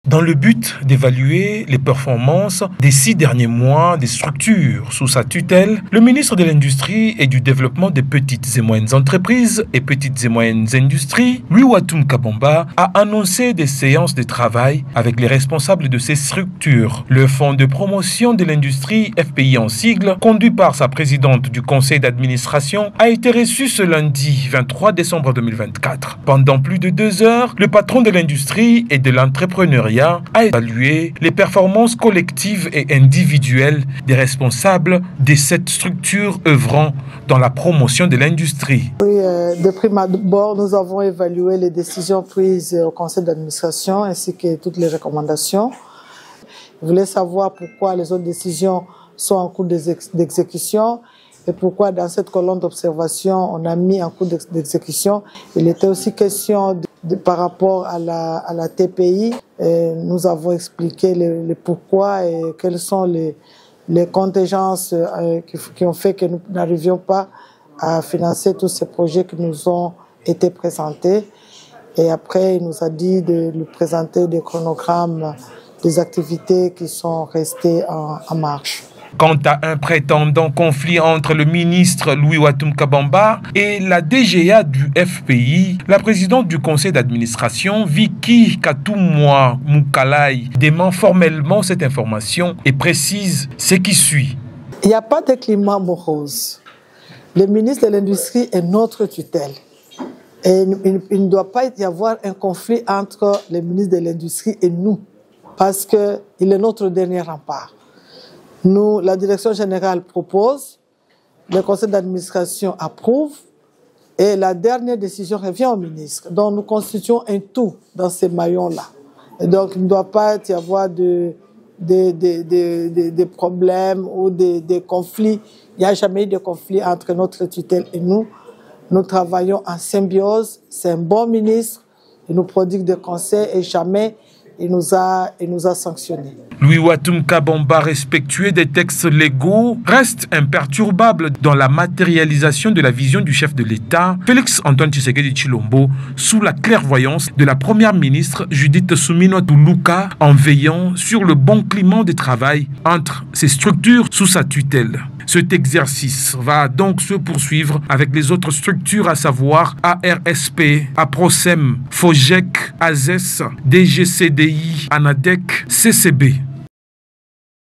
Dans le but d'évaluer les performances des 6 derniers mois des structures sous sa tutelle, le ministre de l'Industrie et du Développement des petites et moyennes entreprises et petites et moyennes industries, Louis Watum Kabamba, a annoncé des séances de travail avec les responsables de ces structures. Le Fonds de promotion de l'industrie, FPI en sigle, conduit par sa présidente du conseil d'administration, a été reçu ce lundi 23 décembre 2024. Pendant plus de 2 heures, le patron de l'industrie et de l'entrepreneuriat a évalué les performances collectives et individuelles des responsables de cette structure œuvrant dans la promotion de l'industrie. Oui, de prime abord, nous avons évalué les décisions prises au conseil d'administration ainsi que toutes les recommandations. Je voulais savoir pourquoi les autres décisions sont en cours d'exécution et pourquoi dans cette colonne d'observation on a mis en cours d'exécution. Il était aussi question par rapport à la TPI. Et nous avons expliqué le pourquoi et quelles sont les contingences qui ont fait que nous n'arrivions pas à financer tous ces projets qui nous ont été présentés. Et après, il nous a dit de lui présenter des chronogrammes des activités qui sont restées en marche. Quant à un prétendant conflit entre le ministre Louis Watum Kabamba et la DGA du FPI, la présidente du conseil d'administration, Vicky Katumwa Mukalai, dément formellement cette information et précise ce qui suit. Il n'y a pas de climat morose. Le ministre de l'Industrie est notre tutelle. Et il ne doit pas y avoir un conflit entre le ministre de l'Industrie et nous, parce qu'il est notre dernier rempart. Nous, la direction générale propose, le conseil d'administration approuve et la dernière décision revient au ministre. Donc nous constituons un tout dans ces maillons-là. Et donc il ne doit pas y avoir de problèmes ou des conflits. Il n'y a jamais eu de conflit entre notre tutelle et nous. Nous travaillons en symbiose. C'est un bon ministre. Il nous prodigue des conseils et jamais il nous a sanctionnés. Louis Watum Kabamba, respectueux des textes légaux, reste imperturbable dans la matérialisation de la vision du chef de l'État, Félix Antoine Tshisekedi Tshilombo, sous la clairvoyance de la première ministre Judith Suminwa Tuluka, en veillant sur le bon climat de travail entre ces structures sous sa tutelle. Cet exercice va donc se poursuivre avec les autres structures, à savoir ARSP, APROSEM, FOGEC, AZES, DGCDI, ANADEC, CCB.